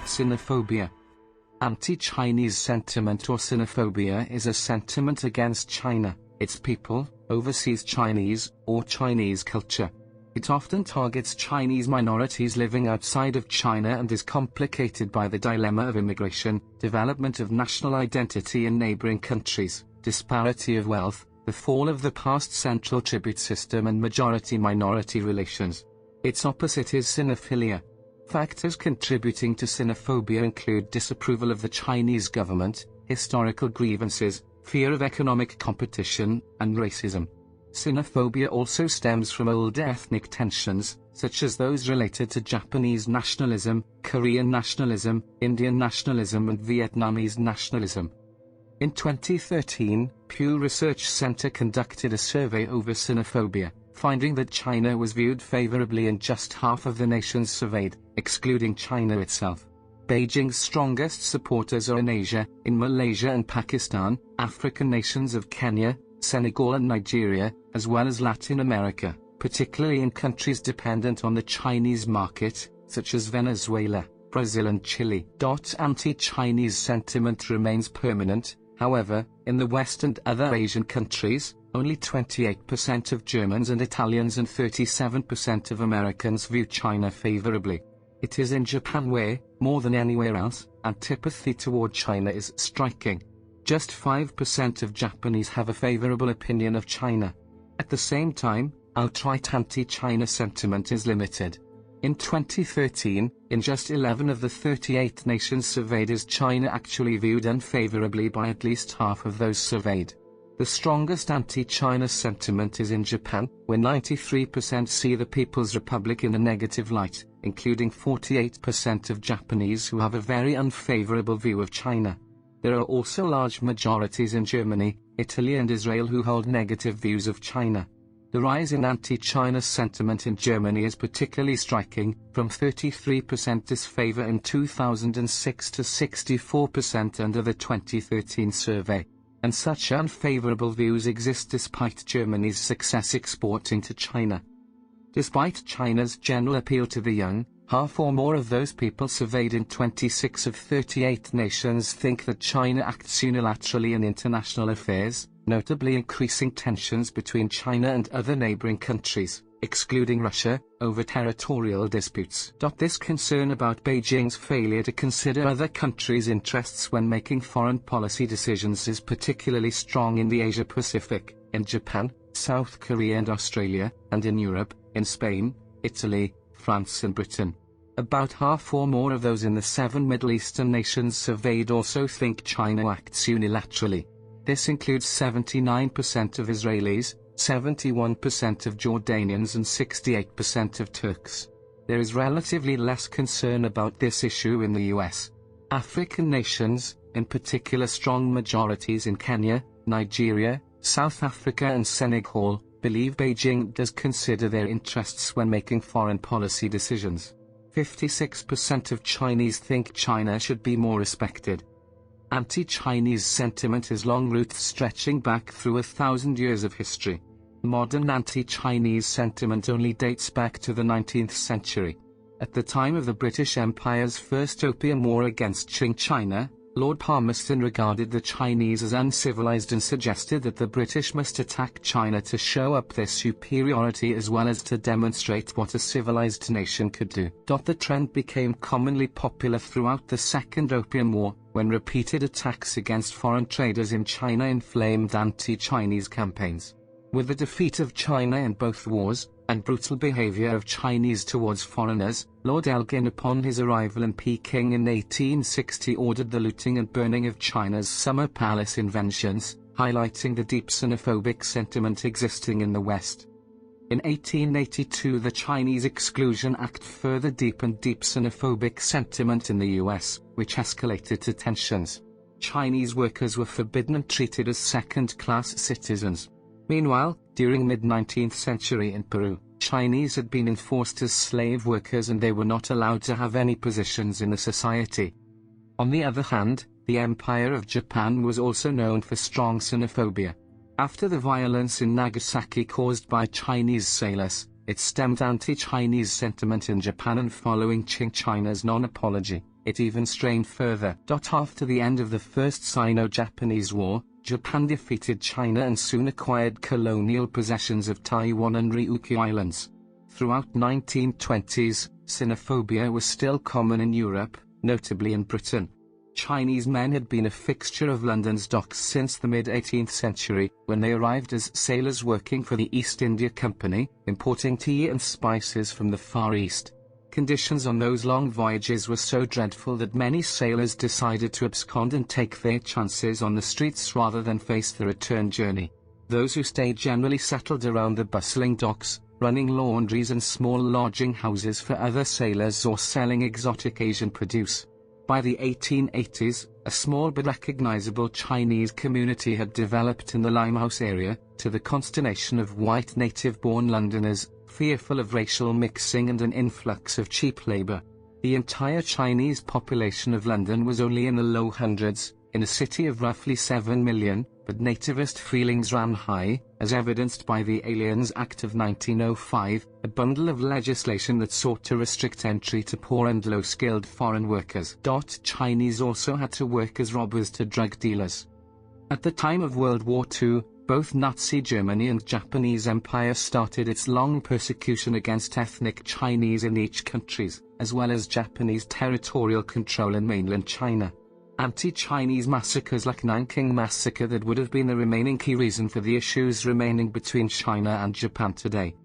Sinophobia. Anti-Chinese sentiment or Sinophobia is a sentiment against China, its people, overseas Chinese, or Chinese culture. It often targets Chinese minorities living outside of China and is complicated by the dilemma of immigration, development of national identity in neighbouring countries, disparity of wealth, the fall of the past central tribute system and majority-minority relations. Its opposite is Sinophilia. Factors contributing to Sinophobia include disapproval of the Chinese government, historical grievances, fear of economic competition, and racism. Sinophobia also stems from old ethnic tensions, such as those related to Japanese nationalism, Korean nationalism, Indian nationalism and Vietnamese nationalism. In 2013, Pew Research Center conducted a survey over Sinophobia, finding that China was viewed favorably in just half of the nations surveyed, excluding China itself. Beijing's strongest supporters are in Asia, in Malaysia and Pakistan, African nations of Kenya, Senegal and Nigeria, as well as Latin America, particularly in countries dependent on the Chinese market, such as Venezuela, Brazil and Chile. Anti-Chinese sentiment remains permanent, however, in the West and other Asian countries, only 28% of Germans and Italians and 37% of Americans view China favorably. It is in Japan where, more than anywhere else, antipathy toward China is striking. Just 5% of Japanese have a favorable opinion of China. At the same time, outright anti-China sentiment is limited. In 2013, in just 11 of the 38 nations surveyed is China actually viewed unfavorably by at least half of those surveyed. The strongest anti-China sentiment is in Japan, where 93% see the People's Republic in a negative light, including 48% of Japanese who have a very unfavorable view of China. There are also large majorities in Germany, Italy and Israel who hold negative views of China. The rise in anti-China sentiment in Germany is particularly striking, from 33% disfavor in 2006 to 64% under the 2013 survey. And such unfavorable views exist despite Germany's success exporting to China. Despite China's general appeal to the young, half or more of those people surveyed in 26 of 38 nations think that China acts unilaterally in international affairs, notably increasing tensions between China and other neighboring countries, excluding Russia, over territorial disputes. This concern about Beijing's failure to consider other countries' interests when making foreign policy decisions is particularly strong in the Asia-Pacific, in Japan, South Korea and Australia, and in Europe, in Spain, Italy, France and Britain. About half or more of those in the 7 Middle Eastern nations surveyed also think China acts unilaterally. This includes 79% of Israelis, 71% of Jordanians and 68% of Turks. There is relatively less concern about this issue in the US. African nations, in particular strong majorities in Kenya, Nigeria, South Africa and Senegal, believe Beijing does consider their interests when making foreign policy decisions. 56% of Chinese think China should be more respected. Anti-Chinese sentiment has long roots stretching back through 1,000 years of history. Modern anti-Chinese sentiment only dates back to the 19th century. At the time of the British Empire's first Opium War against Qing China, Lord Palmerston regarded the Chinese as uncivilized and suggested that the British must attack China to show up their superiority as well as to demonstrate what a civilized nation could do. The trend became commonly popular throughout the Second Opium War, when repeated attacks against foreign traders in China inflamed anti-Chinese campaigns. With the defeat of China in both wars, and brutal behavior of Chinese towards foreigners, Lord Elgin upon his arrival in Peking in 1860 ordered the looting and burning of China's summer palace in Vengeance, highlighting the deep xenophobic sentiment existing in the West. In 1882 the Chinese Exclusion Act further deepened deep xenophobic sentiment in the US, which escalated to tensions. Chinese workers were forbidden and treated as second-class citizens. Meanwhile, during mid-19th century in Peru, Chinese had been enforced as slave workers and they were not allowed to have any positions in the society. On the other hand, the Empire of Japan was also known for strong xenophobia. After the violence in Nagasaki caused by Chinese sailors, It stemmed anti-Chinese sentiment in Japan, and following Qing China's non-apology, it even strained further. After the end of the First Sino-Japanese War, Japan defeated China and soon acquired colonial possessions of Taiwan and Ryukyu Islands. Throughout 1920s, Sinophobia was still common in Europe, notably in Britain. Chinese men had been a fixture of London's docks since the mid-18th century, when they arrived as sailors working for the East India Company, importing tea and spices from the Far East. Conditions on those long voyages were so dreadful that many sailors decided to abscond and take their chances on the streets rather than face the return journey. Those who stayed generally settled around the bustling docks, running laundries and small lodging houses for other sailors or selling exotic Asian produce. By the 1880s, a small but recognizable Chinese community had developed in the Limehouse area, to the consternation of white native-born Londoners, fearful of racial mixing and an influx of cheap labor. The entire Chinese population of London was only in the low hundreds, in a city of roughly 7 million, but nativist feelings ran high, as evidenced by the Aliens Act of 1905, a bundle of legislation that sought to restrict entry to poor and low-skilled foreign workers. Chinese also had to work as robbers to drug dealers. At the time of World War II, both Nazi Germany and Japanese Empire started its long persecution against ethnic Chinese in each countries, as well as Japanese territorial control in mainland China. Anti-Chinese massacres like Nanking Massacre that would have been the remaining key reason for the issues remaining between China and Japan today.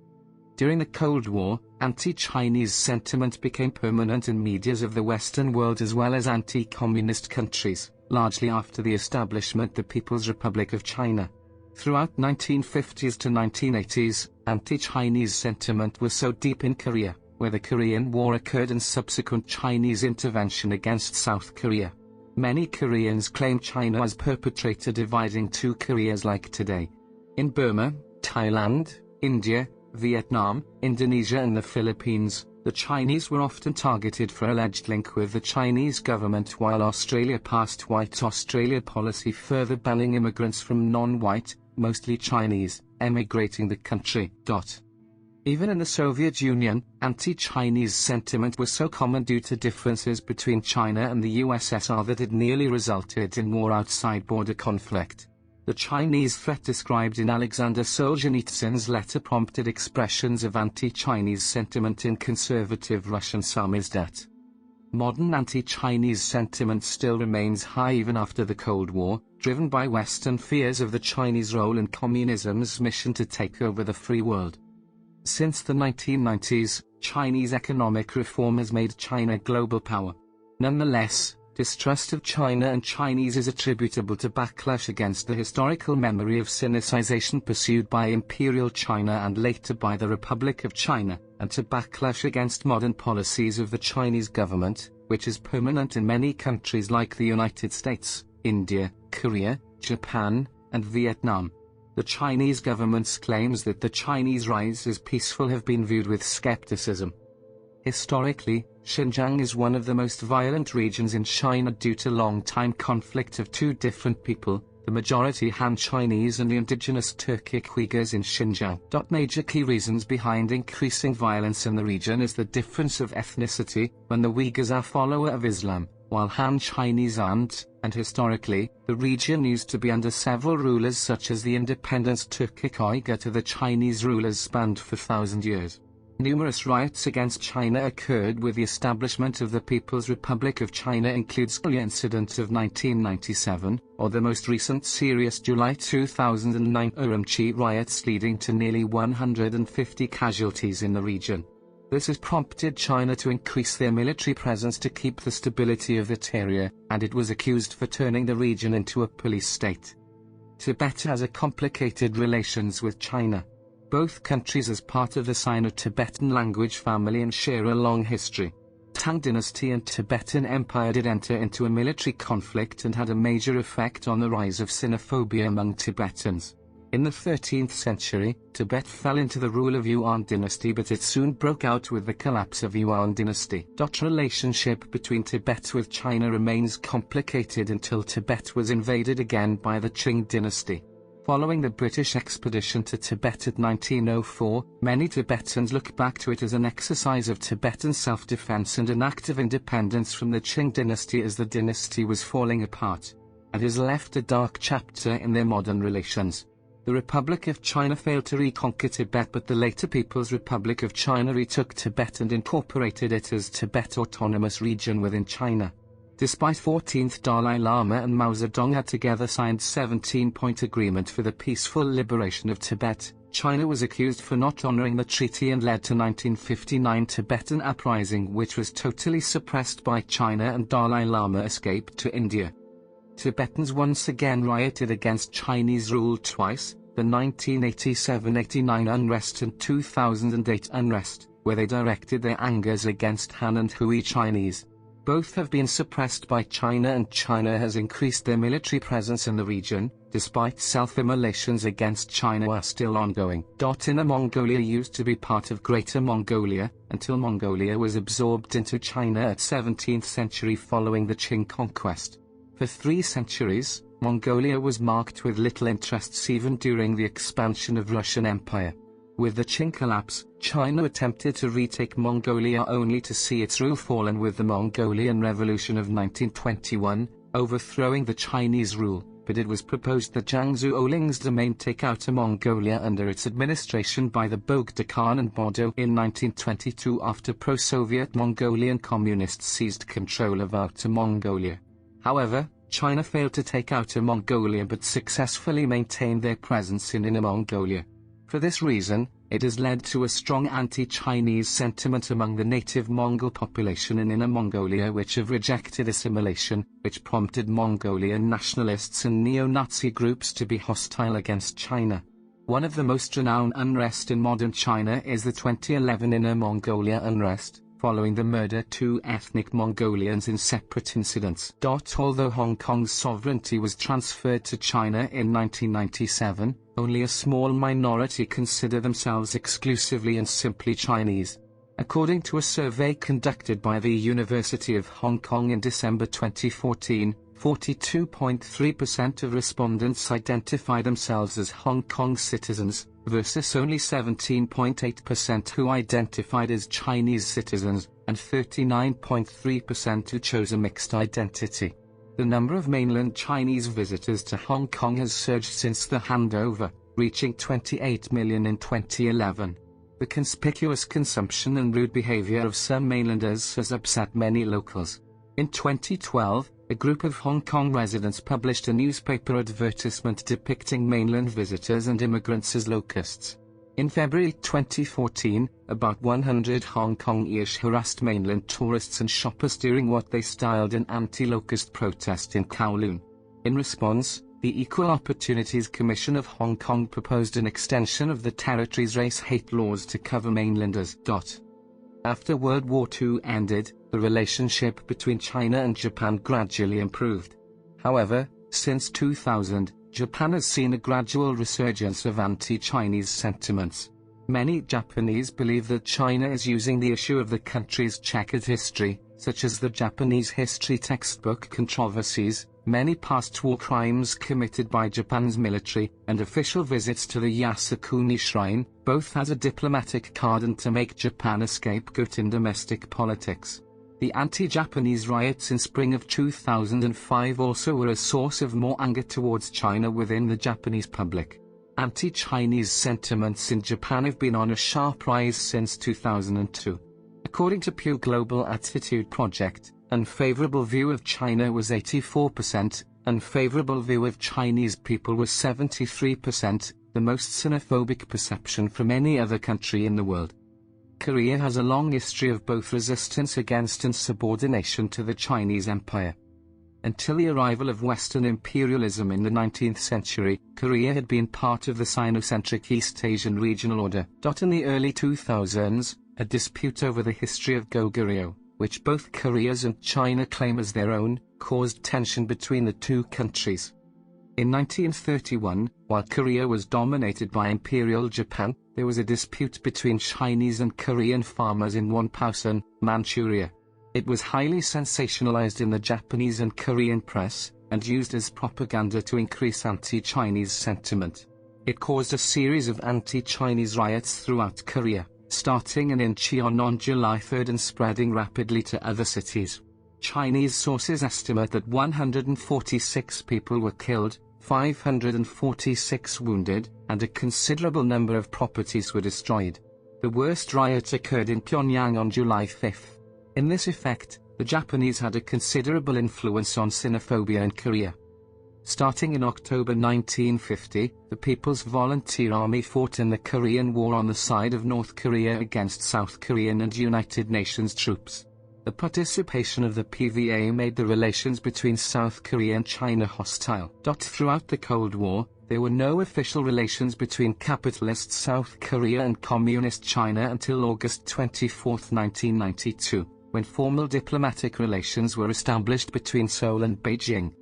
During the Cold War, anti-Chinese sentiment became permanent in medias of the Western world as well as anti-communist countries, largely after the establishment of the People's Republic of China. Throughout 1950s to 1980s, anti-Chinese sentiment was so deep in Korea, where the Korean War occurred and subsequent Chinese intervention against South Korea. Many Koreans claim China as perpetrator, dividing two Koreas like today. In Burma, Thailand, India, Vietnam, Indonesia and the Philippines, the Chinese were often targeted for alleged link with the Chinese government, while Australia passed White Australia policy further banning immigrants from non-white, mostly Chinese, emigrating the country. Even in the Soviet Union, anti-Chinese sentiment was so common due to differences between China and the USSR that it nearly resulted in war outside border conflict. The Chinese threat described in Alexander Solzhenitsyn's letter prompted expressions of anti-Chinese sentiment in conservative Russian samizdat. Modern anti-Chinese sentiment still remains high even after the Cold War, driven by Western fears of the Chinese role in communism's mission to take over the free world. Since the 1990s, Chinese economic reform has made China a global power. Nonetheless, distrust of China and Chinese is attributable to backlash against the historical memory of Sinicization pursued by Imperial China and later by the Republic of China, and to backlash against modern policies of the Chinese government, which is permanent in many countries like the United States, India, Korea, Japan, and Vietnam. The Chinese government's claims that the Chinese rise is peaceful have been viewed with skepticism. Historically, Xinjiang is one of the most violent regions in China due to long-time conflict of two different people, the majority Han Chinese and the indigenous Turkic Uyghurs in Xinjiang. Major key reasons behind increasing violence in the region is the difference of ethnicity, when the Uyghurs are followers of Islam, while Han Chinese aren't, and historically, the region used to be under several rulers such as the independent Turkic Uyghur to the Chinese rulers spanned for 1,000 years. Numerous riots against China occurred with the establishment of the People's Republic of China, includes the incident of 1997, or the most recent serious July 2009 Urumqi riots leading to nearly 150 casualties in the region. This has prompted China to increase their military presence to keep the stability of that area, and it was accused for turning the region into a police state. Tibet has a complicated relations with China. Both countries as part of the Sino-Tibetan language family and share a long history. Tang Dynasty and Tibetan Empire did enter into a military conflict and had a major effect on the rise of Sinophobia among Tibetans. In the 13th century, Tibet fell into the rule of Yuan dynasty, but it soon broke out with the collapse of Yuan dynasty. Relationship between Tibet with China remains complicated until Tibet was invaded again by the Qing dynasty. Following the British expedition to Tibet in 1904, many Tibetans look back to it as an exercise of Tibetan self-defense and an act of independence from the Qing dynasty as the dynasty was falling apart, and has left a dark chapter in their modern relations. The Republic of China failed to reconquer Tibet, but the later People's Republic of China retook Tibet and incorporated it as Tibet Autonomous Region within China. Despite 14th Dalai Lama and Mao Zedong had together signed 17-point agreement for the peaceful liberation of Tibet, China was accused for not honoring the treaty and led to 1959 Tibetan uprising, which was totally suppressed by China, and Dalai Lama escaped to India. Tibetans once again rioted against Chinese rule twice, the 1987-89 Unrest and 2008 Unrest, where they directed their angers against Han and Hui Chinese. Both have been suppressed by China, and China has increased their military presence in the region, despite self-immolations against China are still ongoing. Inner Mongolia used to be part of Greater Mongolia, until Mongolia was absorbed into China at 17th century following the Qing conquest. For 3 centuries, Mongolia was marked with little interests even during the expansion of Russian Empire. With the Qing collapse, China attempted to retake Mongolia only to see its rule fallen with the Mongolian Revolution of 1921, overthrowing the Chinese rule, but it was proposed that Jiangsu Oling's domain take Outer Mongolia under its administration by the Bogd Khan and Bodo in 1922 after pro-Soviet Mongolian communists seized control of Outer Mongolia. However, China failed to take Outer Mongolia but successfully maintained their presence in Inner Mongolia. For this reason, it has led to a strong anti-Chinese sentiment among the native Mongol population in Inner Mongolia, which have rejected assimilation, which prompted Mongolian nationalists and neo-Nazi groups to be hostile against China. One of the most renowned unrest in modern China is the 2011 Inner Mongolia unrest, following the murder of 2 ethnic Mongolians in separate incidents. Although Hong Kong's sovereignty was transferred to China in 1997, only a small minority consider themselves exclusively and simply Chinese. According to a survey conducted by the University of Hong Kong in December 2014, 42.3% of respondents identify themselves as Hong Kong citizens, versus only 17.8% who identified as Chinese citizens, and 39.3% who chose a mixed identity. The number of mainland Chinese visitors to Hong Kong has surged since the handover, reaching 28 million in 2011. The conspicuous consumption and rude behavior of some mainlanders has upset many locals. In 2012, a group of Hong Kong residents published a newspaper advertisement depicting mainland visitors and immigrants as locusts. In February 2014, about 100 Hong Kong-ish harassed mainland tourists and shoppers during what they styled an anti-locust protest in Kowloon. In response, the Equal Opportunities Commission of Hong Kong proposed an extension of the territory's race-hate laws to cover mainlanders. After World War II ended, the relationship between China and Japan gradually improved. However, since 2000, Japan has seen a gradual resurgence of anti-Chinese sentiments. Many Japanese believe that China is using the issue of the country's checkered history, such as the Japanese history textbook controversies, many past war crimes committed by Japan's military, and official visits to the Yasukuni Shrine, both as a diplomatic card and to make Japan a scapegoat in domestic politics. The anti-Japanese riots in spring of 2005 also were a source of more anger towards China within the Japanese public. Anti-Chinese sentiments in Japan have been on a sharp rise since 2002. According to Pew Global Attitude Project, unfavorable view of China was 84%, unfavorable view of Chinese people was 73%, the most xenophobic perception from any other country in the world. Korea has a long history of both resistance against and subordination to the Chinese Empire. Until the arrival of Western imperialism in the 19th century, Korea had been part of the Sinocentric East Asian regional order. In the early 2000s, a dispute over the history of Goguryeo, which both Koreas and China claim as their own, caused tension between the two countries. In 1931, while Korea was dominated by Imperial Japan, there was a dispute between Chinese and Korean farmers in Wonpausan, Manchuria. It was highly sensationalized in the Japanese and Korean press, and used as propaganda to increase anti-Chinese sentiment. It caused a series of anti-Chinese riots throughout Korea, starting in Incheon on July 3 and spreading rapidly to other cities. Chinese sources estimate that 146 people were killed, 546 wounded, and a considerable number of properties were destroyed. The worst riot occurred in Pyongyang on July 5. In this effect, the Japanese had a considerable influence on Sinophobia in Korea. Starting in October 1950, the People's Volunteer Army fought in the Korean War on the side of North Korea against South Korean and United Nations troops. The participation of the PVA made the relations between South Korea and China hostile. Throughout the Cold War, there were no official relations between capitalist South Korea and Communist China until August 24, 1992, when formal diplomatic relations were established between Seoul and Beijing.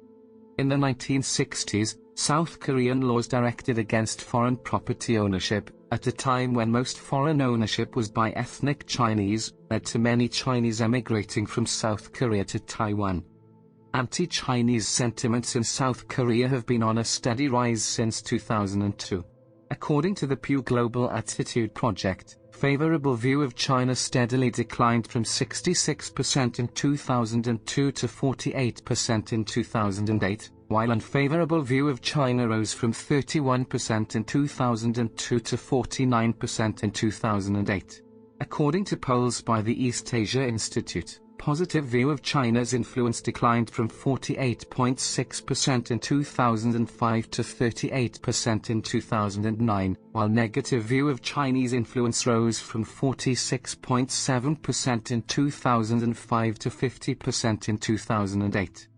In the 1960s, South Korean laws directed against foreign property ownership, at a time when most foreign ownership was by ethnic Chinese, led to many Chinese emigrating from South Korea to Taiwan. Anti-Chinese sentiments in South Korea have been on a steady rise since 2002. According to the Pew Global Attitude Project, favorable view of China steadily declined from 66% in 2002 to 48% in 2008, while unfavorable view of China rose from 31% in 2002 to 49% in 2008. According to polls by the East Asia Institute, positive view of China's influence declined from 48.6% in 2005 to 38% in 2009, while negative view of Chinese influence rose from 46.7% in 2005 to 50% in 2008.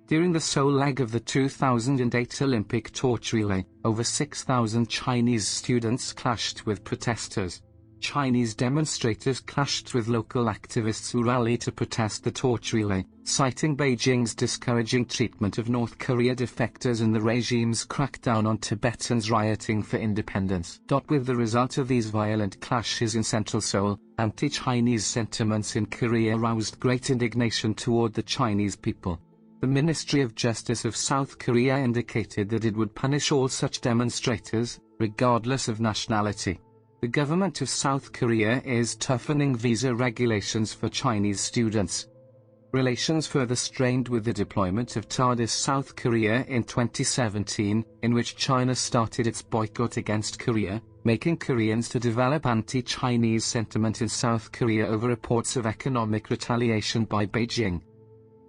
During the Seoul leg of the 2008 Olympic torch relay, over 6,000 Chinese students clashed with protesters. Chinese demonstrators clashed with local activists who rallied to protest the torch relay, citing Beijing's discouraging treatment of North Korea defectors and the regime's crackdown on Tibetans rioting for independence. With the result of these violent clashes in central Seoul, anti-Chinese sentiments in Korea roused great indignation toward the Chinese people. The Ministry of Justice of South Korea indicated that it would punish all such demonstrators, regardless of nationality. The government of South Korea is toughening visa regulations for Chinese students. Relations further strained with the deployment of TARDIS South Korea in 2017, in which China started its boycott against Korea, making Koreans to develop anti-Chinese sentiment in South Korea over reports of economic retaliation by Beijing.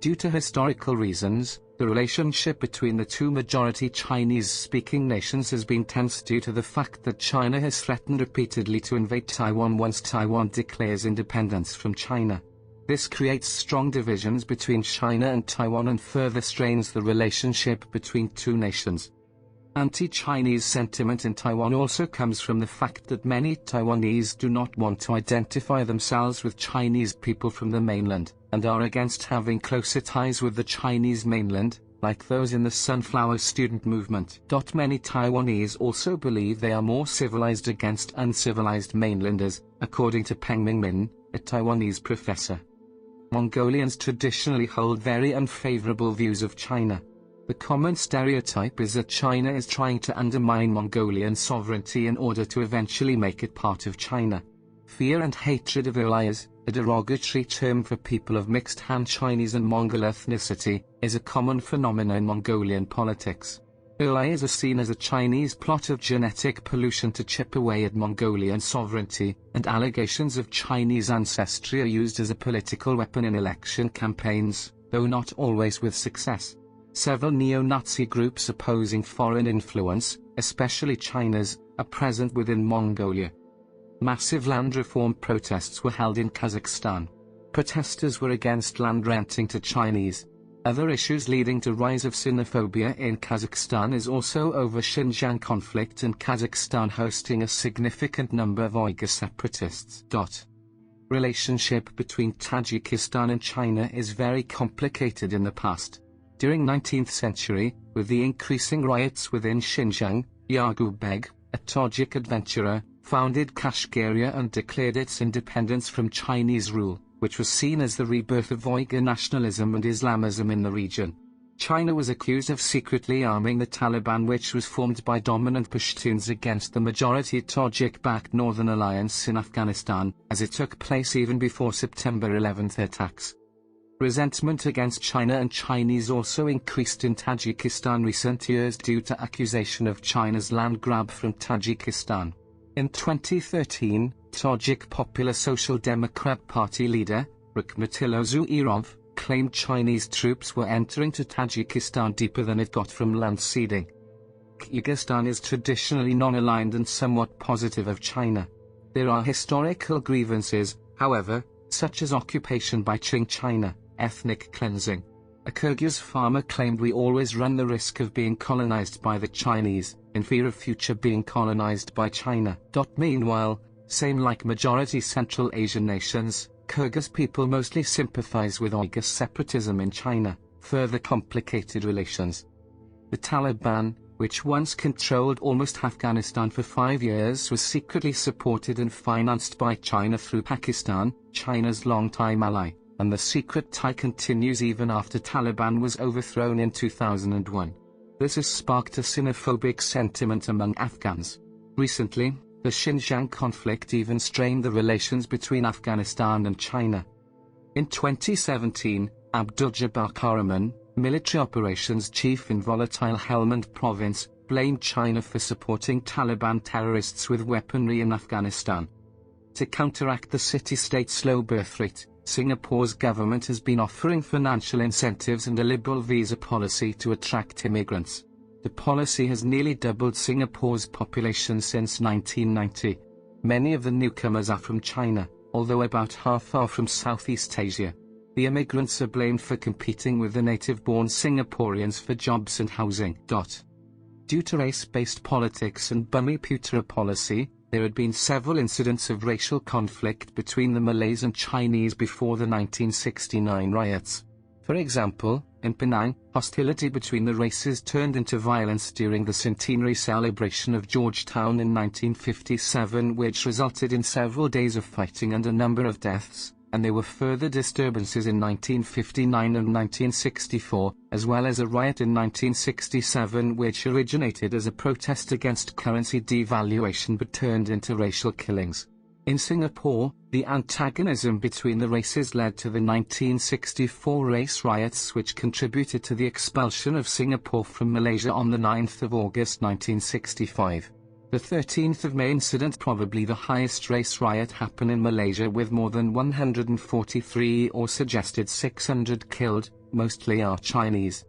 Due to historical reasons, the relationship between the two majority Chinese-speaking nations has been tense due to the fact that China has threatened repeatedly to invade Taiwan once Taiwan declares independence from China. This creates strong divisions between China and Taiwan and further strains the relationship between two nations. Anti-Chinese sentiment in Taiwan also comes from the fact that many Taiwanese do not want to identify themselves with Chinese people from the mainland, and are against having closer ties with the Chinese mainland, like those in the Sunflower Student Movement. Many Taiwanese also believe they are more civilized against uncivilized mainlanders, according to Peng Mingmin, a Taiwanese professor. Mongolians traditionally hold very unfavorable views of China. The common stereotype is that China is trying to undermine Mongolian sovereignty in order to eventually make it part of China. Fear and hatred of Uyghurs, a derogatory term for people of mixed Han Chinese and Mongol ethnicity, is a common phenomenon in Mongolian politics. Uyghurs are seen as a Chinese plot of genetic pollution to chip away at Mongolian sovereignty, and allegations of Chinese ancestry are used as a political weapon in election campaigns, though not always with success. Several neo-Nazi groups opposing foreign influence, especially China's, are present within Mongolia. Massive land reform protests were held in Kazakhstan. Protesters were against land renting to Chinese. Other issues leading to rise of Sinophobia in Kazakhstan is also over Xinjiang conflict and Kazakhstan hosting a significant number of Uyghur separatists. Relationship between Tajikistan and China is very complicated in the past. During 19th century, with the increasing riots within Xinjiang, Yaqub Beg, a Tajik adventurer, founded Kashgaria and declared its independence from Chinese rule, which was seen as the rebirth of Uyghur nationalism and Islamism in the region. China was accused of secretly arming the Taliban, which was formed by dominant Pashtuns against the majority Tajik-backed Northern Alliance in Afghanistan, as it took place even before September 11 attacks. Resentment against China and Chinese also increased in Tajikistan recent years due to accusation of China's land grab from Tajikistan. In 2013, Tajik Popular Social Democrat Party leader, Rakhmatullah Zoirov, claimed Chinese troops were entering to Tajikistan deeper than it got from land ceding. Kyrgyzstan is traditionally non-aligned and somewhat positive of China. There are historical grievances, however, such as occupation by Qing China, ethnic cleansing. A Kyrgyz farmer claimed, "We always run the risk of being colonized by the Chinese, in fear of future being colonized by China." Meanwhile, same like majority Central Asian nations, Kyrgyz people mostly sympathize with Uyghur separatism in China, further complicated relations. The Taliban, which once controlled almost Afghanistan for 5 years, was secretly supported and financed by China through Pakistan, China's longtime ally, and the secret tie continues even after Taliban was overthrown in 2001. This has sparked a xenophobic sentiment among Afghans. Recently, the Xinjiang conflict even strained the relations between Afghanistan and China. In 2017, Abdul-Jabbar Karaman, military operations chief in volatile Helmand province, blamed China for supporting Taliban terrorists with weaponry in Afghanistan. To counteract the city-state's low birth rate, Singapore's government has been offering financial incentives and a liberal visa policy to attract immigrants. The policy has nearly doubled Singapore's population since 1990. Many of the newcomers are from China, although about half are from Southeast Asia. The immigrants are blamed for competing with the native-born Singaporeans for jobs and housing. Due to race-based politics and Bumiputera policy, there had been several incidents of racial conflict between the Malays and Chinese before the 1969 riots. For example, in Penang, hostility between the races turned into violence during the centenary celebration of Georgetown in 1957, which resulted in several days of fighting and a number of deaths, and there were further disturbances in 1959 and 1964, as well as a riot in 1967 which originated as a protest against currency devaluation but turned into racial killings. In Singapore, the antagonism between the races led to the 1964 race riots, which contributed to the expulsion of Singapore from Malaysia on the 9th of August 1965. The 13th of May incident, probably the highest race riot happen in Malaysia, with more than 143 or suggested 600 killed, mostly are Chinese.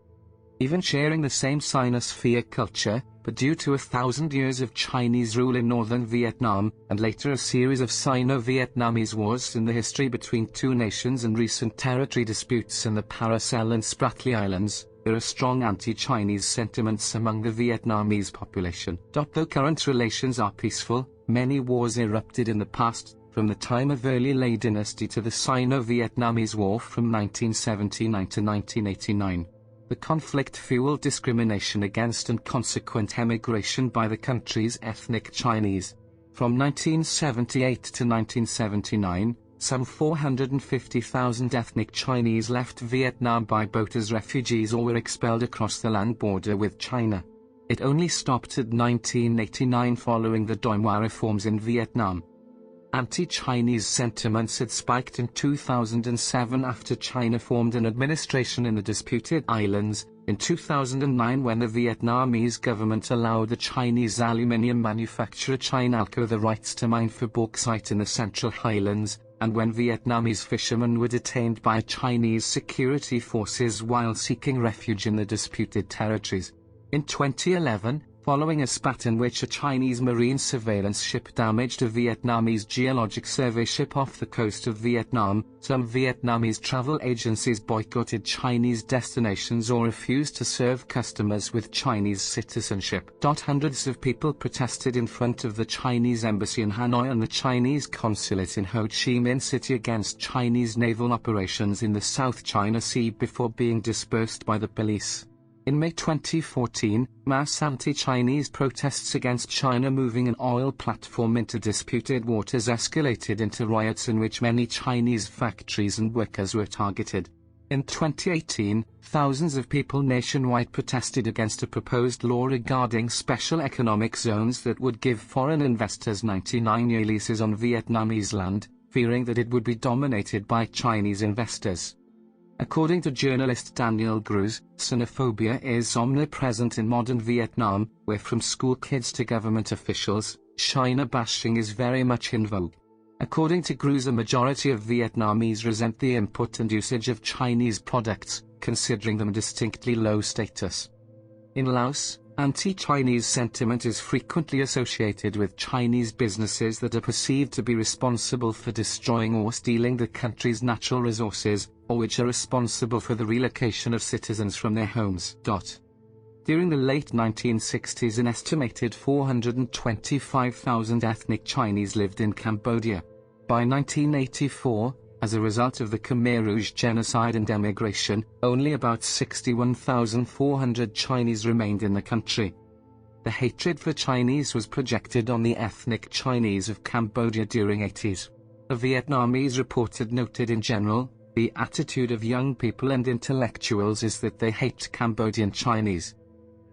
Even sharing the same Sinophobia culture, but due to 1,000 years of Chinese rule in northern Vietnam, and later a series of Sino-Vietnamese wars in the history between two nations and recent territory disputes in the Paracel and Spratly Islands, there are strong anti-Chinese sentiments among the Vietnamese population. Though current relations are peaceful, many wars erupted in the past, from the time of early Lê dynasty to the Sino-Vietnamese War from 1979 to 1989. The conflict fueled discrimination against and consequent emigration by the country's ethnic Chinese. From 1978 to 1979, some 450,000 ethnic Chinese left Vietnam by boat as refugees or were expelled across the land border with China. It only stopped at 1989 following the Doi Moi reforms in Vietnam. Anti-Chinese sentiments had spiked in 2007 after China formed an administration in the disputed islands, in 2009 when the Vietnamese government allowed the Chinese aluminium manufacturer Chinalco the rights to mine for bauxite in the Central Highlands, and when Vietnamese fishermen were detained by Chinese security forces while seeking refuge in the disputed territories. In 2011, following a spat in which a Chinese marine surveillance ship damaged a Vietnamese geologic survey ship off the coast of Vietnam, some Vietnamese travel agencies boycotted Chinese destinations or refused to serve customers with Chinese citizenship. Hundreds of people protested in front of the Chinese embassy in Hanoi and the Chinese consulate in Ho Chi Minh City against Chinese naval operations in the South China Sea before being dispersed by the police. In May 2014, mass anti-Chinese protests against China moving an oil platform into disputed waters escalated into riots in which many Chinese factories and workers were targeted. In 2018, thousands of people nationwide protested against a proposed law regarding special economic zones that would give foreign investors 99-year leases on Vietnamese land, fearing that it would be dominated by Chinese investors. According to journalist Daniel Cruz, Sinophobia is omnipresent in modern Vietnam, where from school kids to government officials, China bashing is very much in vogue. According to Cruz, a majority of Vietnamese resent the import and usage of Chinese products, considering them distinctly low status. In Laos, anti-Chinese sentiment is frequently associated with Chinese businesses that are perceived to be responsible for destroying or stealing the country's natural resources, or which are responsible for the relocation of citizens from their homes. During the late 1960s, an estimated 425,000 ethnic Chinese lived in Cambodia. By 1984, as a result of the Khmer Rouge genocide and emigration, only about 61,400 Chinese remained in the country. The hatred for Chinese was projected on the ethnic Chinese of Cambodia during 80s. A Vietnamese reporter noted, in general, the attitude of young people and intellectuals is that they hate Cambodian Chinese.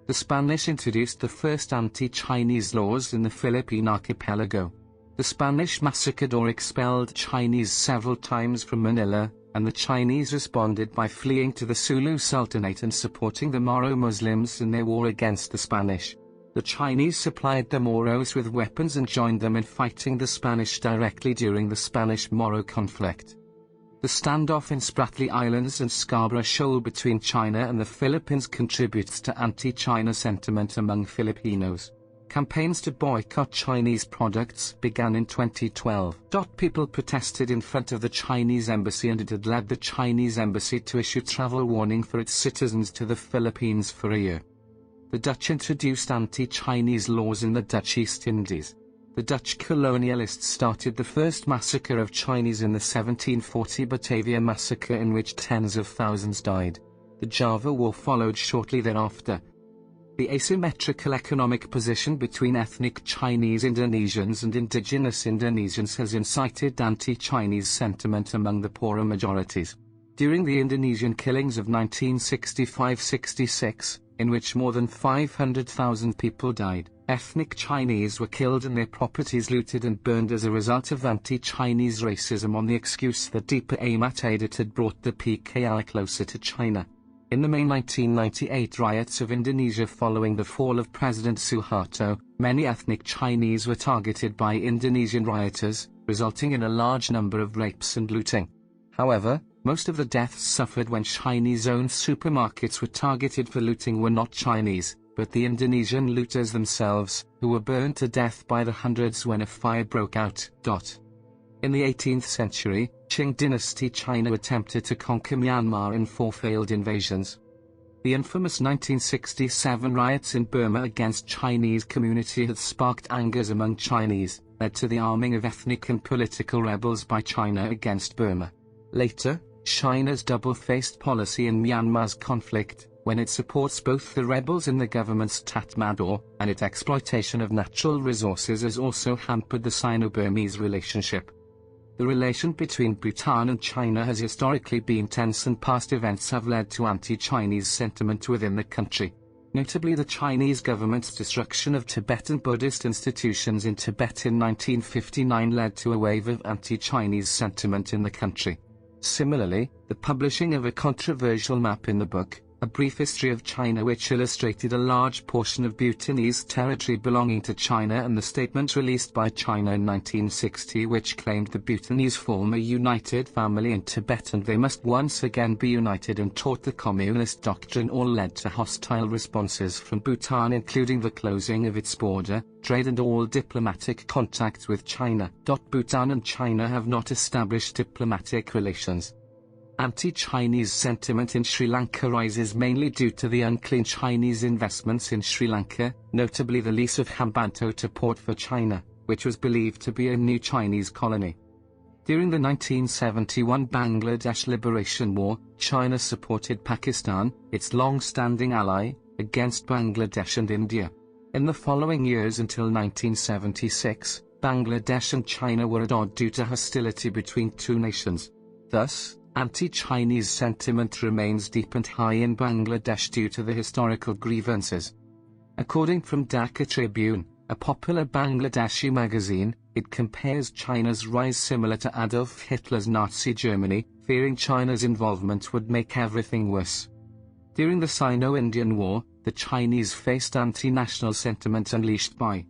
The Spanish introduced the first anti-Chinese laws in the Philippine archipelago. The Spanish massacred or expelled Chinese several times from Manila, and the Chinese responded by fleeing to the Sulu Sultanate and supporting the Moro Muslims in their war against the Spanish. The Chinese supplied the Moros with weapons and joined them in fighting the Spanish directly during the Spanish-Moro conflict. The standoff in Spratly Islands and Scarborough Shoal between China and the Philippines contributes to anti-China sentiment among Filipinos. Campaigns to boycott Chinese products began in 2012. People protested in front of the Chinese embassy, and it had led the Chinese embassy to issue travel warning for its citizens to the Philippines for a year. The Dutch introduced anti-Chinese laws in the Dutch East Indies. The Dutch colonialists started the first massacre of Chinese in the 1740 Batavia massacre, in which tens of thousands died. The Java War followed shortly thereafter. The asymmetrical economic position between ethnic Chinese Indonesians and indigenous Indonesians has incited anti-Chinese sentiment among the poorer majorities. During the Indonesian killings of 1965-66, in which more than 500,000 people died, ethnic Chinese were killed and their properties looted and burned as a result of anti-Chinese racism, on the excuse that deeper aim at aid it had brought the PKI closer to China. In the May 1998 riots of Indonesia following the fall of President Suharto, many ethnic Chinese were targeted by Indonesian rioters, resulting in a large number of rapes and looting. However, most of the deaths suffered when Chinese-owned supermarkets were targeted for looting were not Chinese, but the Indonesian looters themselves, who were burned to death by the hundreds when a fire broke out. In the 18th century, Qing dynasty China attempted to conquer Myanmar in 4 failed invasions. The infamous 1967 riots in Burma against Chinese community had sparked angers among Chinese, led to the arming of ethnic and political rebels by China against Burma. Later, China's double-faced policy in Myanmar's conflict, when it supports both the rebels in the government's Tatmadaw, and its exploitation of natural resources, has also hampered the Sino-Burmese relationship. The relation between Bhutan and China has historically been tense, and past events have led to anti-Chinese sentiment within the country. Notably, the Chinese government's destruction of Tibetan Buddhist institutions in Tibet in 1959 led to a wave of anti-Chinese sentiment in the country. Similarly, the publishing of a controversial map in the book, A Brief History of China, which illustrated a large portion of Bhutanese territory belonging to China, and the statement released by China in 1960 which claimed the Bhutanese form a united family in Tibet and they must once again be united, and taught the communist doctrine, all led to hostile responses from Bhutan, including the closing of its border, trade and all diplomatic contacts with China. Bhutan and China have not established diplomatic relations. Anti-Chinese sentiment in Sri Lanka rises mainly due to the unclean Chinese investments in Sri Lanka, notably the lease of Hambantota port for China, which was believed to be a new Chinese colony. During the 1971 Bangladesh Liberation War, China supported Pakistan, its long-standing ally, against Bangladesh and India. In the following years until 1976, Bangladesh and China were at odds due to hostility between two nations. Thus, Anti-Chinese sentiment remains deep and high in Bangladesh due to the historical grievances. According from Dhaka Tribune, a popular Bangladeshi magazine, it compares China's rise similar to Adolf Hitler's Nazi Germany, fearing China's involvement would make everything worse. During the Sino-Indian War, the Chinese faced anti-national sentiment unleashed by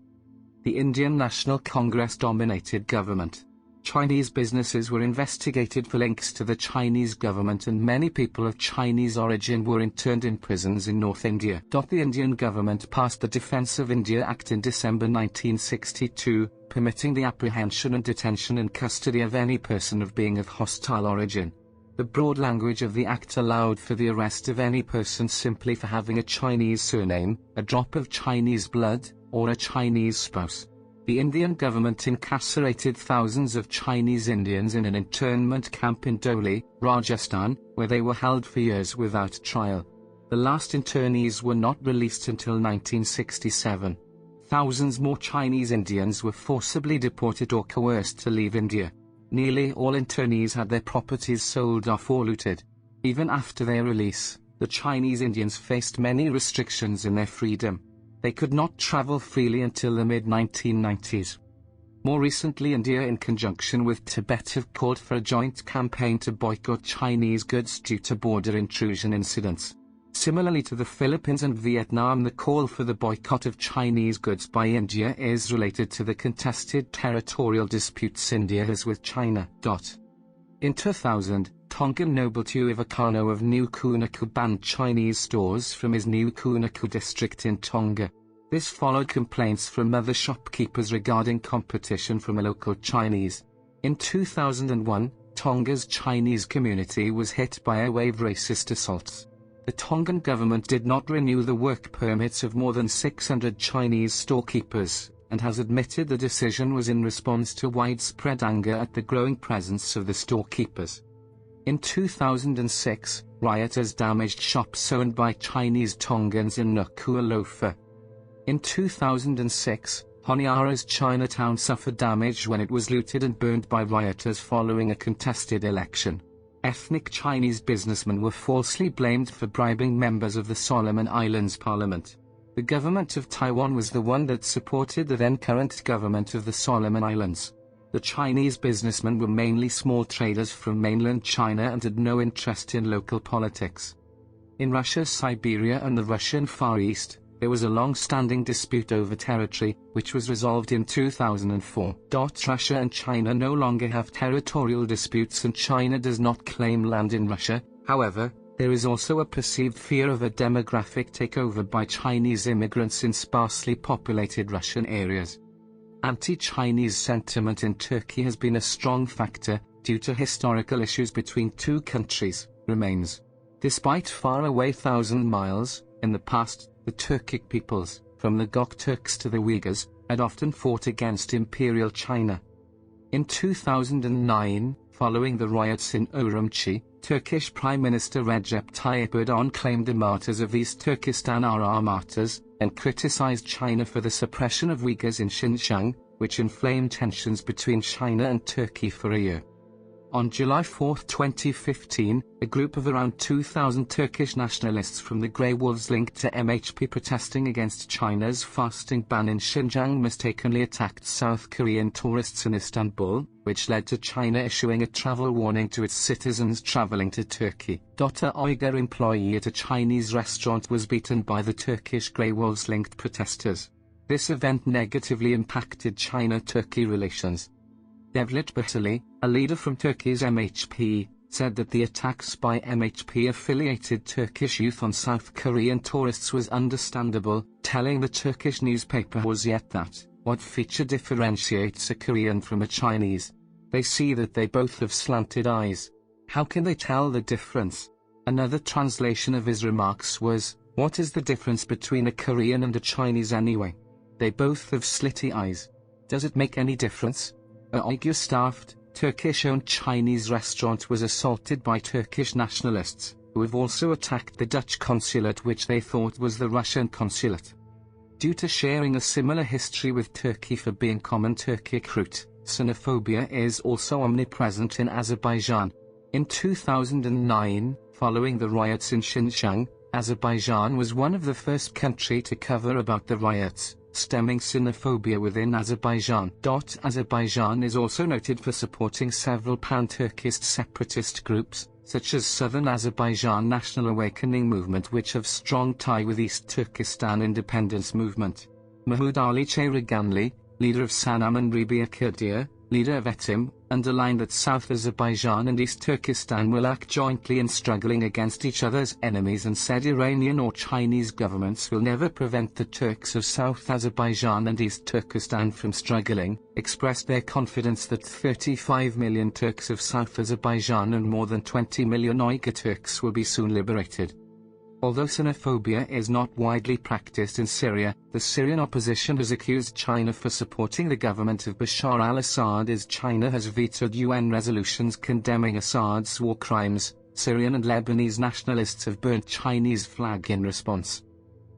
the Indian National Congress-dominated government. Chinese businesses were investigated for links to the Chinese government, and many people of Chinese origin were interned in prisons in North India. The Indian government passed the Defence of India Act in December 1962, permitting the apprehension and detention and custody of any person of being of hostile origin. The broad language of the Act allowed for the arrest of any person simply for having a Chinese surname, a drop of Chinese blood, or a Chinese spouse. The Indian government incarcerated thousands of Chinese Indians in an internment camp in Dholi, Rajasthan, where they were held for years without trial. The last internees were not released until 1967. Thousands more Chinese Indians were forcibly deported or coerced to leave India. Nearly all internees had their properties sold off or looted. Even after their release, the Chinese Indians faced many restrictions in their freedom. They could not travel freely until the mid-1990s. More recently, India in conjunction with Tibet have called for a joint campaign to boycott Chinese goods due to border intrusion incidents. Similarly to the Philippines and Vietnam, the call for the boycott of Chinese goods by India is related to the contested territorial disputes India has with China. In 2000, Tongan noble Tuivakano of New Kunaku banned Chinese stores from his New Kunaku district in Tonga. This followed complaints from other shopkeepers regarding competition from a local Chinese. In 2001, Tonga's Chinese community was hit by a wave of racist assaults. The Tongan government did not renew the work permits of more than 600 Chinese storekeepers, and has admitted the decision was in response to widespread anger at the growing presence of the storekeepers. In 2006, rioters damaged shops owned by Chinese Tongans in Nuku'alofa. In 2006, Honiara's Chinatown suffered damage when it was looted and burned by rioters following a contested election. Ethnic Chinese businessmen were falsely blamed for bribing members of the Solomon Islands Parliament. The government of Taiwan was the one that supported the then current government of the Solomon Islands. The Chinese businessmen were mainly small traders from mainland China and had no interest in local politics. In Russia, Siberia and the Russian Far East, there was a long-standing dispute over territory, which was resolved in 2004. Russia and China no longer have territorial disputes, and China does not claim land in Russia. However, there is also a perceived fear of a demographic takeover by Chinese immigrants in sparsely populated Russian areas. Anti-Chinese sentiment in Turkey has been a strong factor, due to historical issues between two countries, remains. Despite far away 1,000 miles, in the past, the Turkic peoples, from the Gokturks to the Uyghurs, had often fought against Imperial China. In 2009, following the riots in Urumqi, Turkish Prime Minister Recep Tayyip Erdogan claimed the martyrs of East Turkestan are our martyrs, and criticized China for the suppression of Uyghurs in Xinjiang, which inflamed tensions between China and Turkey for a year. On July 4, 2015, a group of around 2,000 Turkish nationalists from the Grey Wolves linked to MHP protesting against China's fasting ban in Xinjiang mistakenly attacked South Korean tourists in Istanbul, which led to China issuing a travel warning to its citizens traveling to Turkey. A Uyghur employee at a Chinese restaurant was beaten by the Turkish Grey Wolves-linked protesters. This event negatively impacted China-Turkey relations. Devlet Batali, a leader from Turkey's MHP, said that the attacks by MHP-affiliated Turkish youth on South Korean tourists was understandable, telling the Turkish newspaper Hürriyet that, what feature differentiates a Korean from a Chinese? They see that they both have slanted eyes. How can they tell the difference? Another translation of his remarks was, what is the difference between a Korean and a Chinese anyway? They both have slitty eyes. Does it make any difference? A Uyghur-staffed, Turkish-owned Chinese restaurant was assaulted by Turkish nationalists, who have also attacked the Dutch consulate, which they thought was the Russian consulate. Due to sharing a similar history with Turkey for being common Turkic root, Sinophobia is also omnipresent in Azerbaijan. In 2009, following the riots in Xinjiang, Azerbaijan was one of the first countries to cover about the riots, stemming Sinophobia within Azerbaijan. Azerbaijan is also noted for supporting several pan-Turkist separatist groups, such as Southern Azerbaijan National Awakening Movement, which have strong tie with East Turkestan independence movement. Mahmud Ali Chayraganli, leader of Sanam and Rebia Kurdia, leader of Etim, underlined that South Azerbaijan and East Turkestan will act jointly in struggling against each other's enemies, and said Iranian or Chinese governments will never prevent the Turks of South Azerbaijan and East Turkestan from struggling, expressed their confidence that 35 million Turks of South Azerbaijan and more than 20 million Uyghur Turks will be soon liberated. Although xenophobia is not widely practiced in Syria, the Syrian opposition has accused China for supporting the government of Bashar al-Assad, as China has vetoed UN resolutions condemning Assad's war crimes. Syrian and Lebanese nationalists have burnt Chinese flag in response.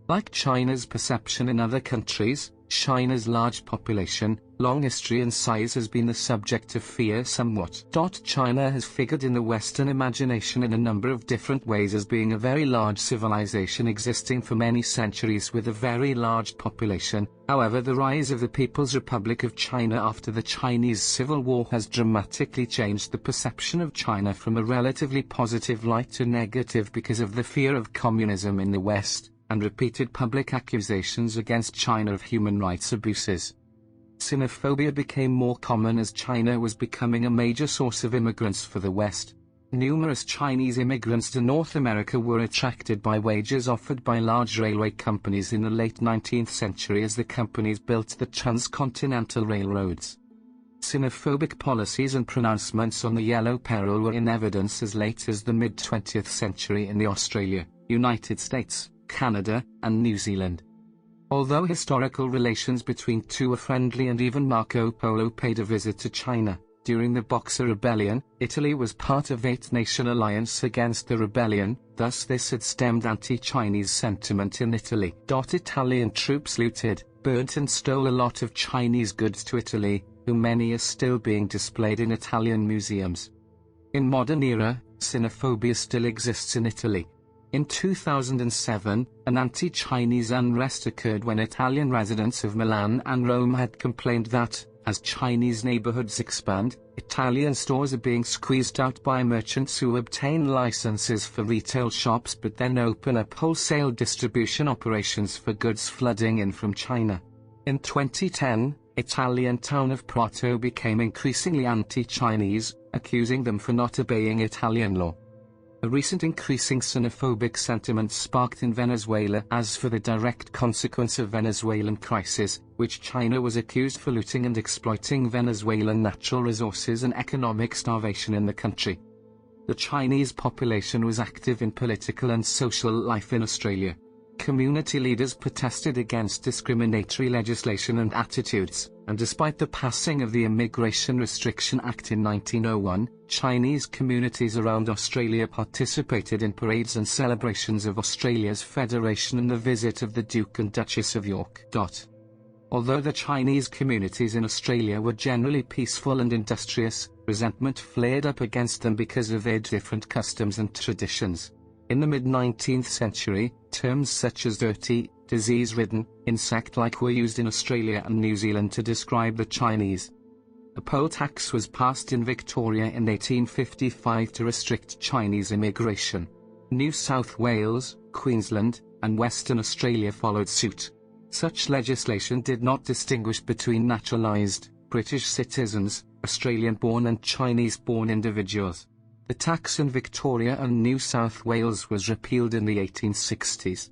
Like China's perception in other countries, China's large population, long history and size has been the subject of fear somewhat. China has figured in the Western imagination in a number of different ways as being a very large civilization existing for many centuries with a very large population. However, the rise of the People's Republic of China after the Chinese Civil War has dramatically changed the perception of China from a relatively positive light to negative because of the fear of communism in the West, and repeated public accusations against China of human rights abuses. Xenophobia became more common as China was becoming a major source of immigrants for the West. Numerous Chinese immigrants to North America were attracted by wages offered by large railway companies in the late 19th century as the companies built the transcontinental railroads. Xenophobic policies and pronouncements on the Yellow Peril were in evidence as late as the mid-20th century in the Australia, United States, Canada, and New Zealand. Although historical relations between two were friendly and even Marco Polo paid a visit to China, during the Boxer Rebellion, Italy was part of Eight-Nation Alliance against the rebellion, thus this had stemmed anti-Chinese sentiment in Italy. Italian troops looted, burnt and stole a lot of Chinese goods to Italy, who many are still being displayed in Italian museums. In modern era, xenophobia still exists in Italy. In 2007, an anti-Chinese unrest occurred when Italian residents of Milan and Rome had complained that, as Chinese neighborhoods expand, Italian stores are being squeezed out by merchants who obtain licenses for retail shops but then open up wholesale distribution operations for goods flooding in from China. In 2010, Italian town of Prato became increasingly anti-Chinese, accusing them for not obeying Italian law. A recent increasing xenophobic sentiment sparked in Venezuela as for the direct consequence of Venezuelan crisis, which China was accused for looting and exploiting Venezuelan natural resources and economic starvation in the country. The Chinese population was active in political and social life in Australia. Community leaders protested against discriminatory legislation and attitudes, and despite the passing of the Immigration Restriction Act in 1901, Chinese communities around Australia participated in parades and celebrations of Australia's Federation and the visit of the Duke and Duchess of York. Although the Chinese communities in Australia were generally peaceful and industrious, resentment flared up against them because of their different customs and traditions. In the mid-19th century, terms such as dirty, disease-ridden, insect-like were used in Australia and New Zealand to describe the Chinese. A poll tax was passed in Victoria in 1855 to restrict Chinese immigration. New South Wales, Queensland, and Western Australia followed suit. Such legislation did not distinguish between naturalised, British citizens, Australian-born and Chinese-born individuals. The tax in Victoria and New South Wales was repealed in the 1860s.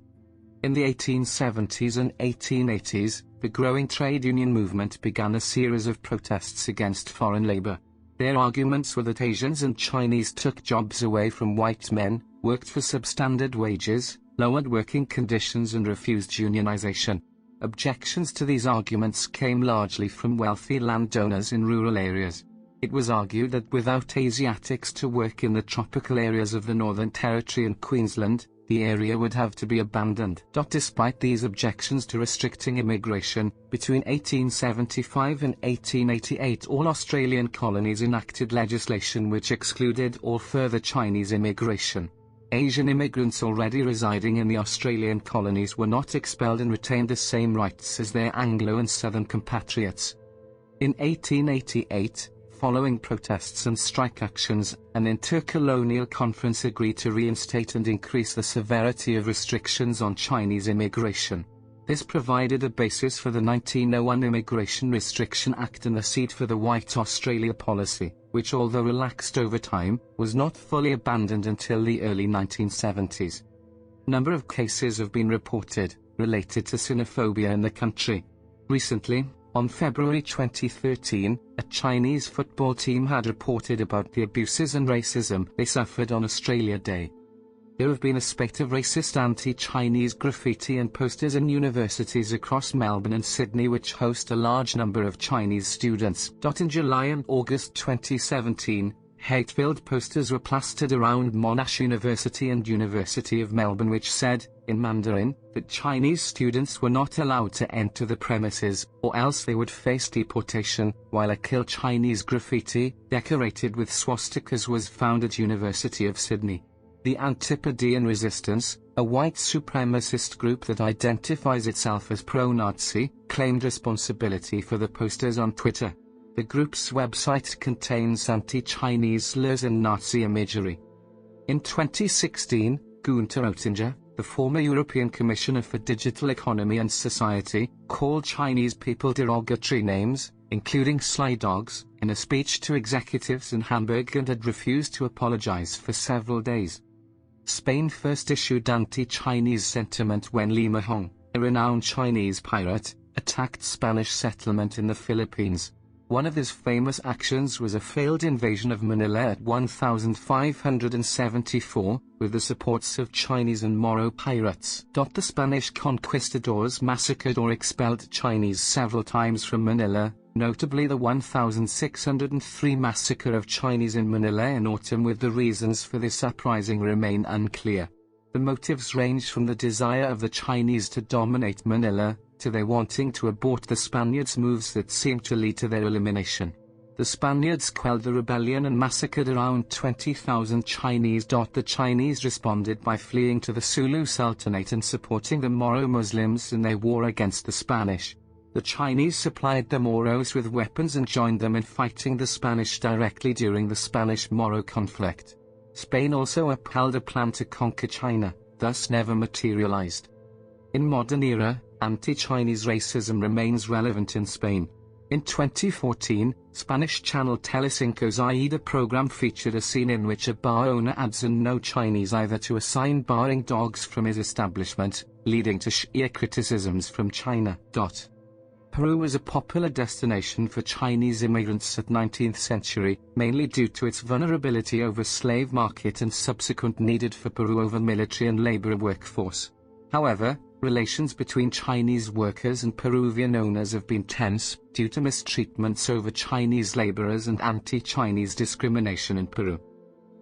In the 1870s and 1880s, the growing trade union movement began a series of protests against foreign labor. Their arguments were that Asians and Chinese took jobs away from white men, worked for substandard wages, lowered working conditions and refused unionization. Objections to these arguments came largely from wealthy landowners in rural areas. It was argued that without Asiatics to work in the tropical areas of the Northern Territory and Queensland, the area would have to be abandoned. Despite these objections to restricting immigration, between 1875 and 1888 all Australian colonies enacted legislation which excluded all further Chinese immigration. Asian immigrants already residing in the Australian colonies were not expelled and retained the same rights as their Anglo and Southern compatriots. In 1888, following protests and strike actions, an intercolonial conference agreed to reinstate and increase the severity of restrictions on Chinese immigration. This provided a basis for the 1901 Immigration Restriction Act and the seed for the White Australia policy, which, although relaxed over time, was not fully abandoned until the early 1970s. Number of cases have been reported related to xenophobia in the country. Recently, on February 2013, a Chinese football team had reported about the abuses and racism they suffered on Australia Day. There have been a spate of racist anti-Chinese graffiti and posters in universities across Melbourne and Sydney which host a large number of Chinese students. In July and August 2017, hate-filled posters were plastered around Monash University and University of Melbourne which said, in Mandarin, that Chinese students were not allowed to enter the premises, or else they would face deportation, while a Kill Chinese graffiti, decorated with swastikas, was found at University of Sydney. The Antipodean Resistance, a white supremacist group that identifies itself as pro-Nazi, claimed responsibility for the posters on Twitter. The group's website contains anti-Chinese slurs and Nazi imagery. In 2016, Gunther Oettinger, the former European Commissioner for Digital Economy and Society, called Chinese people derogatory names, including sly dogs, in a speech to executives in Hamburg and had refused to apologize for several days. Spain first issued anti-Chinese sentiment when Lima Hong, a renowned Chinese pirate, attacked Spanish settlement in the Philippines. One of his famous actions was a failed invasion of Manila at 1574, with the supports of Chinese and Moro pirates. The Spanish conquistadors massacred or expelled Chinese several times from Manila, notably the 1603 massacre of Chinese in Manila in autumn, with the reasons for this uprising remain unclear. The motives range from the desire of the Chinese to dominate Manila, to their wanting to abort the Spaniards' moves that seemed to lead to their elimination. The Spaniards quelled the rebellion and massacred around 20,000 Chinese. The Chinese responded by fleeing to the Sulu Sultanate and supporting the Moro Muslims in their war against the Spanish. The Chinese supplied the Moros with weapons and joined them in fighting the Spanish directly during the Spanish-Moro conflict. Spain also upheld a plan to conquer China, thus never materialized. In modern era, anti-Chinese racism remains relevant in Spain. In 2014, Spanish channel Telecinco's Aida program featured a scene in which a bar owner adds a "no Chinese either" to a sign barring dogs from his establishment, leading to sheer criticisms from China. Peru was a popular destination for Chinese immigrants at 19th century, mainly due to its vulnerability over slave market and subsequent need for Peru over military and labor workforce. However, relations between Chinese workers and Peruvian owners have been tense, due to mistreatments over Chinese laborers and anti-Chinese discrimination in Peru.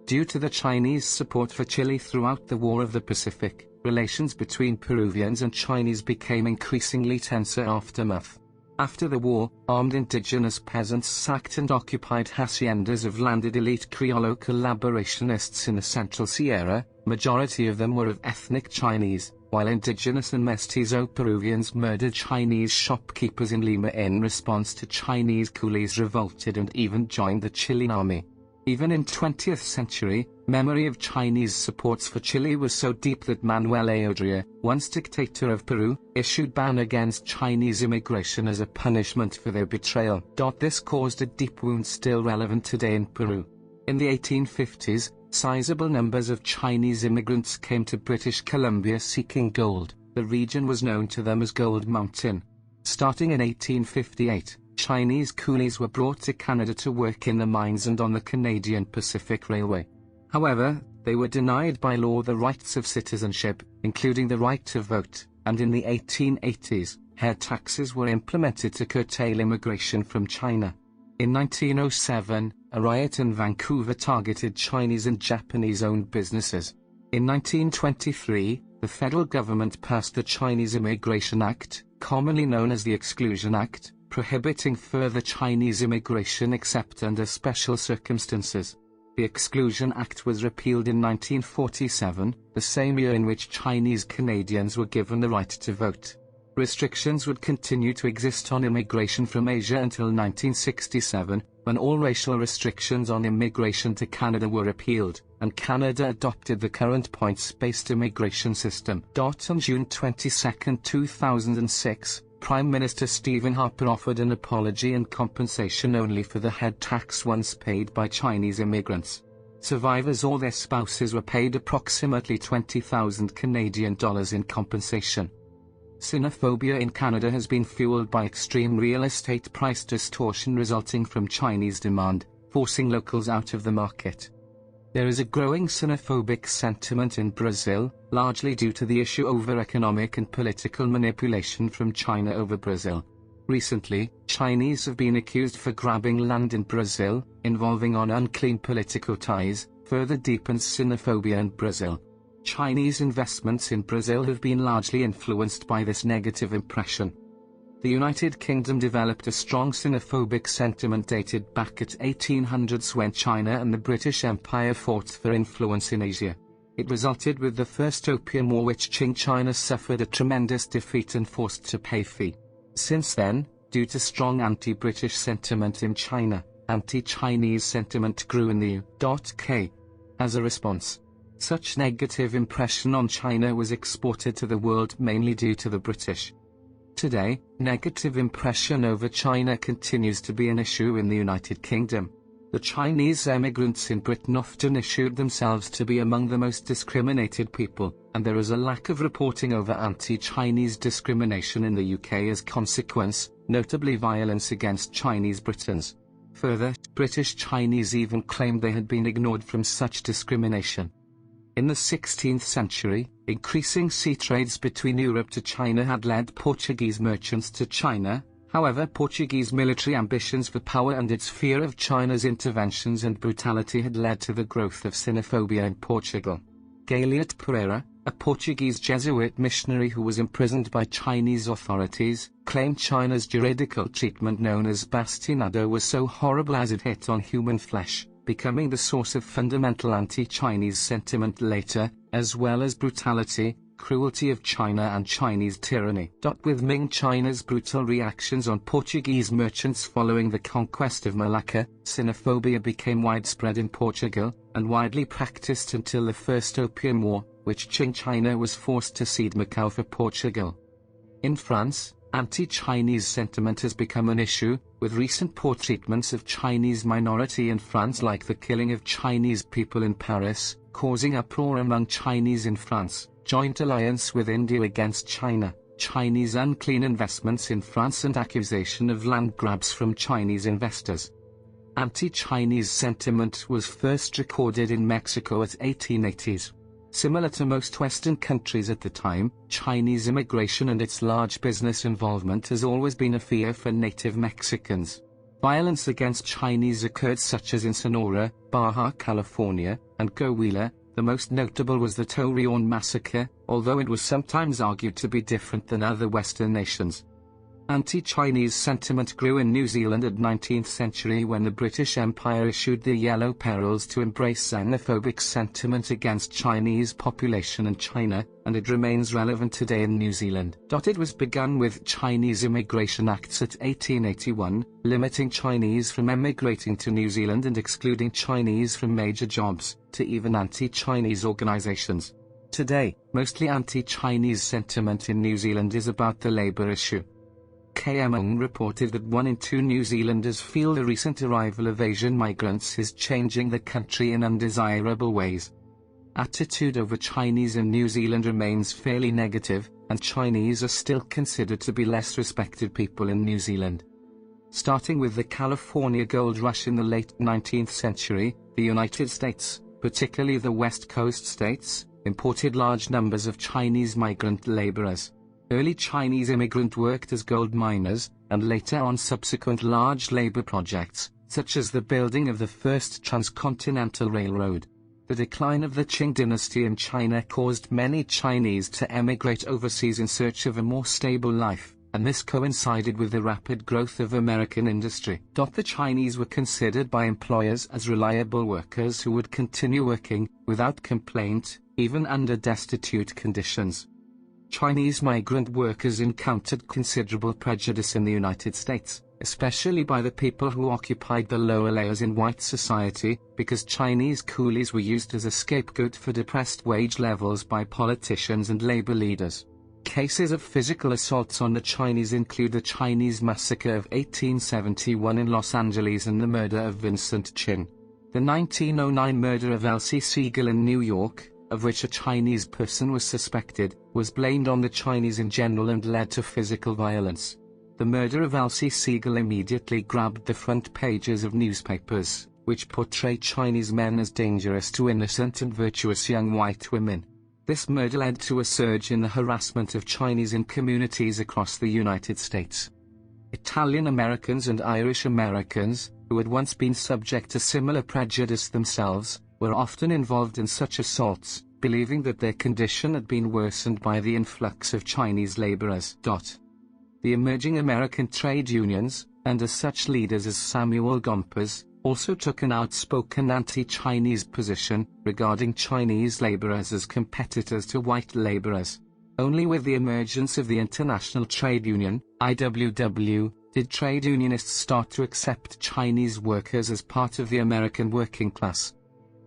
Due to the Chinese support for Chile throughout the War of the Pacific, relations between Peruvians and Chinese became increasingly tenser aftermath. After the war, armed indigenous peasants sacked and occupied haciendas of landed elite Criollo collaborationists in the Central Sierra, majority of them were of ethnic Chinese, while indigenous and mestizo Peruvians murdered Chinese shopkeepers in Lima in response to Chinese coolies revolted and even joined the Chilean army. Even in 20th century, memory of Chinese supports for Chile was so deep that Manuel Eodria, once dictator of Peru, issued ban against Chinese immigration as a punishment for their betrayal. This caused a deep wound still relevant today in Peru. In the 1850s, sizable numbers of Chinese immigrants came to British Columbia seeking gold. The region was known to them as Gold Mountain. Starting in 1858, Chinese coolies were brought to Canada to work in the mines and on the Canadian Pacific Railway. However, they were denied by law the rights of citizenship, including the right to vote, and in the 1880s, head taxes were implemented to curtail immigration from China. In 1907, a riot in Vancouver targeted Chinese and Japanese-owned businesses. In 1923, the federal government passed the Chinese Immigration Act, commonly known as the Exclusion Act, prohibiting further Chinese immigration except under special circumstances. The Exclusion Act was repealed in 1947, the same year in which Chinese Canadians were given the right to vote. Restrictions would continue to exist on immigration from Asia until 1967, when all racial restrictions on immigration to Canada were repealed, and Canada adopted the current points-based immigration system. On June 22, 2006, Prime Minister Stephen Harper offered an apology and compensation only for the head tax once paid by Chinese immigrants. Survivors or their spouses were paid approximately $20,000 Canadian in compensation. Sinophobia in Canada has been fueled by extreme real estate price distortion resulting from Chinese demand, forcing locals out of the market. There is a growing xenophobic sentiment in Brazil, largely due to the issue over economic and political manipulation from China over Brazil. Recently, Chinese have been accused for grabbing land in Brazil, involving on unclean political ties, further deepens xenophobia in Brazil. Chinese investments in Brazil have been largely influenced by this negative impression. The United Kingdom developed a strong xenophobic sentiment dated back at 1800s when China and the British Empire fought for influence in Asia. It resulted with the First Opium War, which Qing China suffered a tremendous defeat and forced to pay fee. Since then, due to strong anti-British sentiment in China, anti-Chinese sentiment grew in the U.K. As a response, such negative impression on China was exported to the world mainly due to the British. Today, negative impression over China continues to be an issue in the United Kingdom. The Chinese emigrants in Britain often issued themselves to be among the most discriminated people, and there is a lack of reporting over anti-Chinese discrimination in the UK as consequence, notably violence against Chinese Britons. Further, British Chinese even claimed they had been ignored from such discrimination. In the 16th century, increasing sea trades between Europe to China had led Portuguese merchants to China. However, Portuguese military ambitions for power and its fear of China's interventions and brutality had led to the growth of xenophobia in Portugal. Galeot Pereira, a Portuguese Jesuit missionary who was imprisoned by Chinese authorities, claimed China's juridical treatment known as bastinado was so horrible as it hit on human flesh, becoming the source of fundamental anti-Chinese sentiment later, as well as brutality, cruelty of China and Chinese tyranny. With Ming China's brutal reactions on Portuguese merchants following the conquest of Malacca, xenophobia became widespread in Portugal, and widely practiced until the First Opium War, which Qing China was forced to cede Macau for Portugal. In France, anti-Chinese sentiment has become an issue, with recent poor treatments of Chinese minority in France like the killing of Chinese people in Paris, causing uproar among Chinese in France, joint alliance with India against China, Chinese unclean investments in France and accusation of land grabs from Chinese investors. Anti-Chinese sentiment was first recorded in Mexico at 1880s. Similar to most Western countries at the time, Chinese immigration and its large business involvement has always been a fear for native Mexicans. Violence against Chinese occurred such as in Sonora, Baja California, and Coahuila. The most notable was the Torreon massacre, although it was sometimes argued to be different than other Western nations. Anti-Chinese sentiment grew in New Zealand at 19th century when the British Empire issued the Yellow Perils to embrace xenophobic sentiment against Chinese population in China, and it remains relevant today in New Zealand. It was begun with Chinese Immigration Acts at 1881, limiting Chinese from emigrating to New Zealand and excluding Chinese from major jobs, to even anti-Chinese organizations. Today, mostly anti-Chinese sentiment in New Zealand is about the labour issue. KMON reported that 1 in 2 New Zealanders feel the recent arrival of Asian migrants is changing the country in undesirable ways. Attitude over Chinese in New Zealand remains fairly negative, and Chinese are still considered to be less respected people in New Zealand. Starting with the California gold rush in the late 19th century, the United States, particularly the West Coast states, imported large numbers of Chinese migrant laborers. Early Chinese immigrants worked as gold miners, and later on subsequent large labor projects, such as the building of the first transcontinental railroad. The decline of the Qing dynasty in China caused many Chinese to emigrate overseas in search of a more stable life, and this coincided with the rapid growth of American industry. The Chinese were considered by employers as reliable workers who would continue working, without complaint, even under destitute conditions. Chinese migrant workers encountered considerable prejudice in the United States, especially by the people who occupied the lower layers in white society, because Chinese coolies were used as a scapegoat for depressed wage levels by politicians and labor leaders. Cases of physical assaults on the Chinese include the Chinese massacre of 1871 in Los Angeles and the murder of Vincent Chin. The 1909 murder of Elsie Siegel in New York, of which a Chinese person was suspected, was blamed on the Chinese in general and led to physical violence. The murder of Elsie Siegel immediately grabbed the front pages of newspapers, which portrayed Chinese men as dangerous to innocent and virtuous young white women. This murder led to a surge in the harassment of Chinese in communities across the United States. Italian Americans and Irish Americans, who had once been subject to similar prejudice themselves, were often involved in such assaults, believing that their condition had been worsened by the influx of Chinese laborers. The emerging American trade unions, under such leaders as Samuel Gompers, also took an outspoken anti-Chinese position regarding Chinese laborers as competitors to white laborers. Only with the emergence of the International Trade Union, IWW, did trade unionists start to accept Chinese workers as part of the American working class.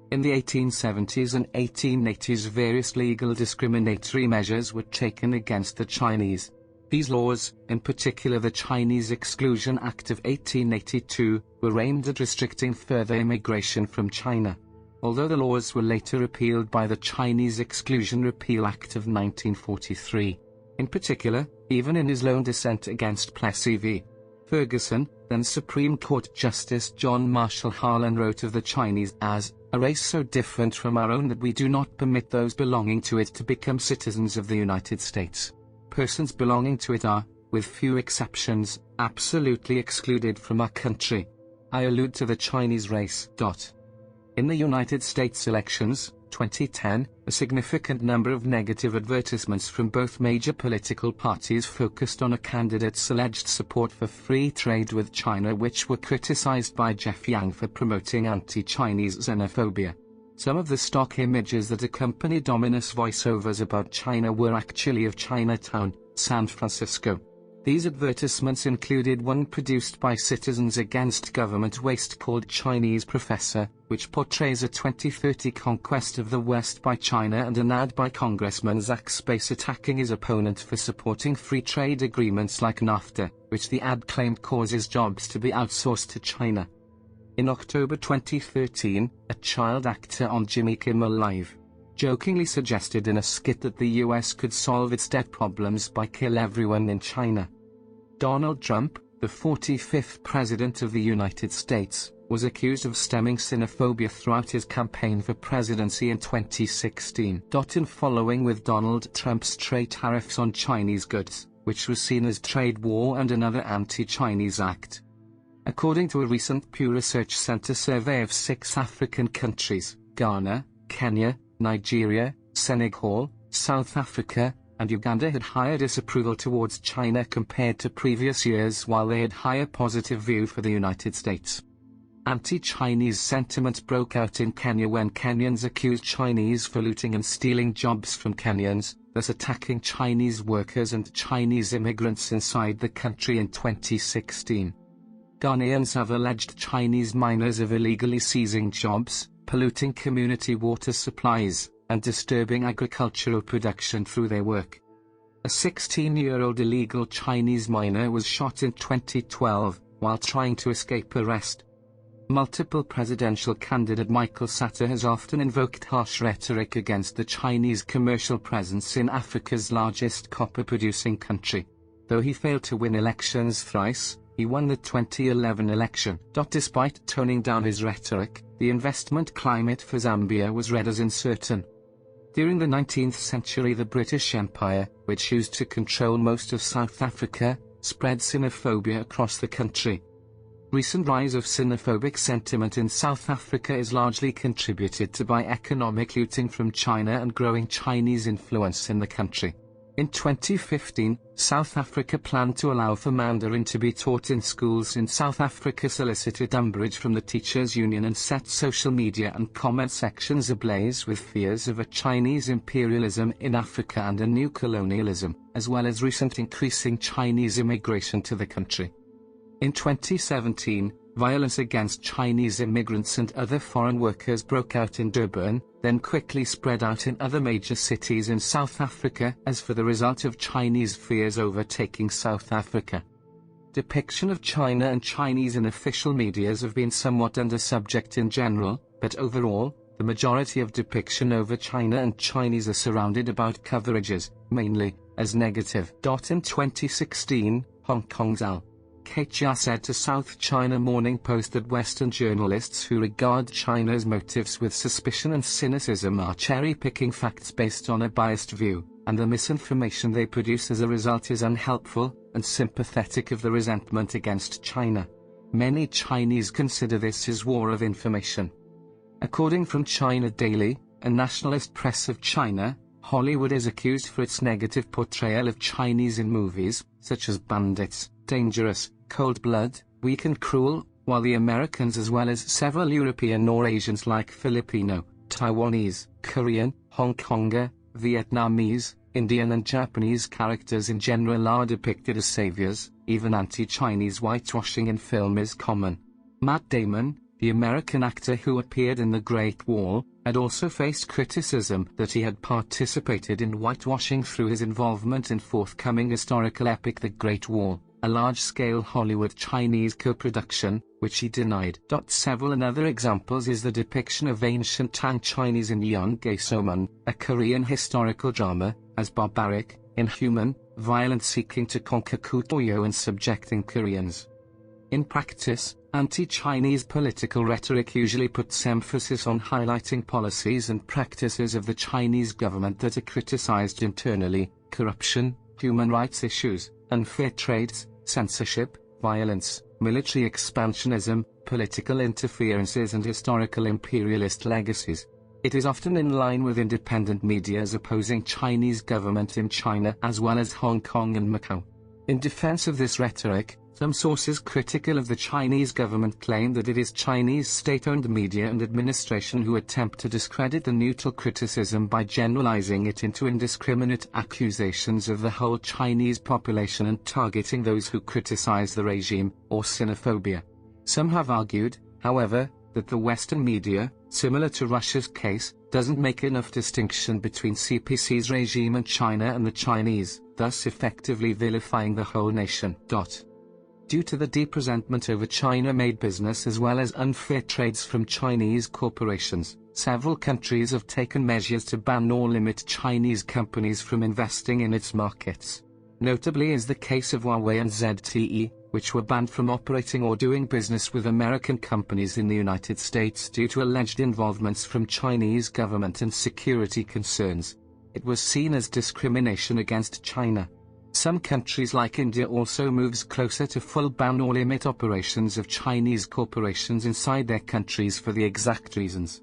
In the 1870s and 1880s, various legal discriminatory measures were taken against the Chinese. These laws, in particular the Chinese Exclusion Act of 1882, were aimed at restricting further immigration from China. Although the laws were later repealed by the Chinese Exclusion Repeal Act of 1943. In particular, even in his lone dissent against Plessy v. Ferguson, then Supreme Court Justice John Marshall Harlan wrote of the Chinese as a race so different from our own that we do not permit those belonging to it to become citizens of the United States. Persons belonging to it are, with few exceptions, absolutely excluded from our country. I allude to the Chinese race. In the United States elections, 2010, a significant number of negative advertisements from both major political parties focused on a candidate's alleged support for free trade with China, which were criticized by Jeff Yang for promoting anti-Chinese xenophobia. Some of the stock images that accompanied ominous voiceovers about China were actually of Chinatown, San Francisco. These advertisements included one produced by Citizens Against Government Waste called Chinese Professor, which portrays a 2030 conquest of the West by China, and an ad by Congressman Zach Space attacking his opponent for supporting free trade agreements like NAFTA, which the ad claimed causes jobs to be outsourced to China. In October 2013, a child actor on Jimmy Kimmel Live jokingly suggested in a skit that the US could solve its debt problems by kill everyone in China. Donald Trump, the 45th President of the United States, was accused of stemming Sinophobia throughout his campaign for presidency in 2016. In following with Donald Trump's trade tariffs on Chinese goods, which was seen as trade war and another anti-Chinese act. According to a recent Pew Research Center survey of 6 African countries, Ghana, Kenya, Nigeria, Senegal, South Africa, and Uganda had higher disapproval towards China compared to previous years, while they had higher positive view for the United States. Anti-Chinese sentiment broke out in Kenya when Kenyans accused Chinese for looting and stealing jobs from Kenyans, thus attacking Chinese workers and Chinese immigrants inside the country in 2016. Ghanaians have alleged Chinese miners of illegally seizing jobs, polluting community water supplies, and disturbing agricultural production through their work. A 16-year-old illegal Chinese miner was shot in 2012, while trying to escape arrest. Multiple presidential candidate Michael Sata has often invoked harsh rhetoric against the Chinese commercial presence in Africa's largest copper-producing country. Though he failed to win elections thrice, he won the 2011 election. Despite toning down his rhetoric, the investment climate for Zambia was read as uncertain. During the 19th century, the British Empire, which used to control most of South Africa, spread xenophobia across the country. Recent rise of xenophobic sentiment in South Africa is largely contributed to by economic looting from China and growing Chinese influence in the country. In 2015, South Africa planned to allow for Mandarin to be taught in schools in South Africa, solicited umbrage from the teachers' union and set social media and comment sections ablaze with fears of a Chinese imperialism in Africa and a new colonialism, as well as recent increasing Chinese immigration to the country. In 2017, violence against Chinese immigrants and other foreign workers broke out in Durban, then quickly spread out in other major cities in South Africa as for the result of Chinese fears overtaking South Africa. Depiction of China and Chinese in official medias have been somewhat under subject in general, but overall, the majority of depiction over China and Chinese are surrounded about coverages, mainly, as negative. In 2016, Hong Kong's Al Qaeda said to South China Morning Post that Western journalists who regard China's motives with suspicion and cynicism are cherry-picking facts based on a biased view, and the misinformation they produce as a result is unhelpful and sympathetic of the resentment against China. Many Chinese consider this as war of information. According from China Daily, a nationalist press of China, Hollywood is accused for its negative portrayal of Chinese in movies, such as Bandits, Dangerous, Cold Blood, Weak and Cruel, while the Americans as well as several European or Asians like Filipino, Taiwanese, Korean, Hong Konger, Vietnamese, Indian and Japanese characters in general are depicted as saviors. Even anti-Chinese whitewashing in film is common. Matt Damon, the American actor who appeared in The Great Wall, had also faced criticism that he had participated in whitewashing through his involvement in forthcoming historical epic The Great Wall, a large-scale Hollywood Chinese co-production, which he denied. Several another examples is the depiction of ancient Tang Chinese in Yeongaesomun, a Korean historical drama, as barbaric, inhuman, violent, seeking to conquer Goryeo and subjecting Koreans. In practice, anti-Chinese political rhetoric usually puts emphasis on highlighting policies and practices of the Chinese government that are criticized internally: corruption, human rights issues, unfair trades, censorship, violence, military expansionism, political interferences and historical imperialist legacies. It is often in line with independent media's opposing Chinese government in China as well as Hong Kong and Macau. In defense of this rhetoric, some sources critical of the Chinese government claim that it is Chinese state-owned media and administration who attempt to discredit the neutral criticism by generalizing it into indiscriminate accusations of the whole Chinese population and targeting those who criticize the regime, or Sinophobia. Some have argued, however, that the Western media, similar to Russia's case, doesn't make enough distinction between CPC's regime and China and the Chinese, thus effectively vilifying the whole nation. Due to the deep resentment over China-made business as well as unfair trades from Chinese corporations, several countries have taken measures to ban or limit Chinese companies from investing in its markets. Notably is the case of Huawei and ZTE, which were banned from operating or doing business with American companies in the United States due to alleged involvements from Chinese government and security concerns. It was seen as discrimination against China. Some countries like India also moves closer to full ban or limit operations of Chinese corporations inside their countries for the exact reasons.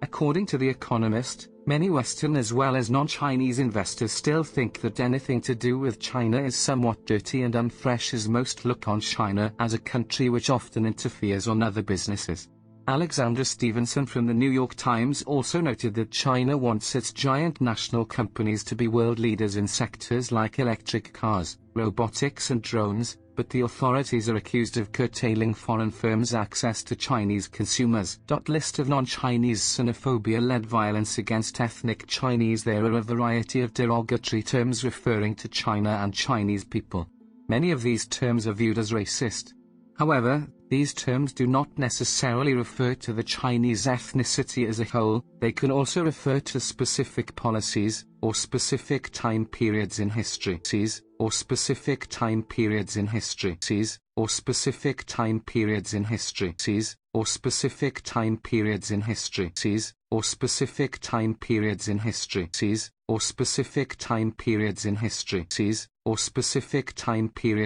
According to The Economist, many Western as well as non-Chinese investors still think that anything to do with China is somewhat dirty and unfresh, as most look on China as a country which often interferes on other businesses. Alexander Stevenson from the New York Times also noted that China wants its giant national companies to be world leaders in sectors like electric cars, robotics and drones, but the authorities are accused of curtailing foreign firms' access to Chinese consumers. List of non-Chinese xenophobia-led violence against ethnic Chinese. There are a variety of derogatory terms referring to China and Chinese people. Many of these terms are viewed as racist. However, these terms do not necessarily refer to the Chinese ethnicity as a whole. They can also refer to specific policies, or specific time periods in history, or specific time periods in history, or specific time periods in history, or specific time periods in history, or specific time periods in history, or specific time periods in history, or specific time periods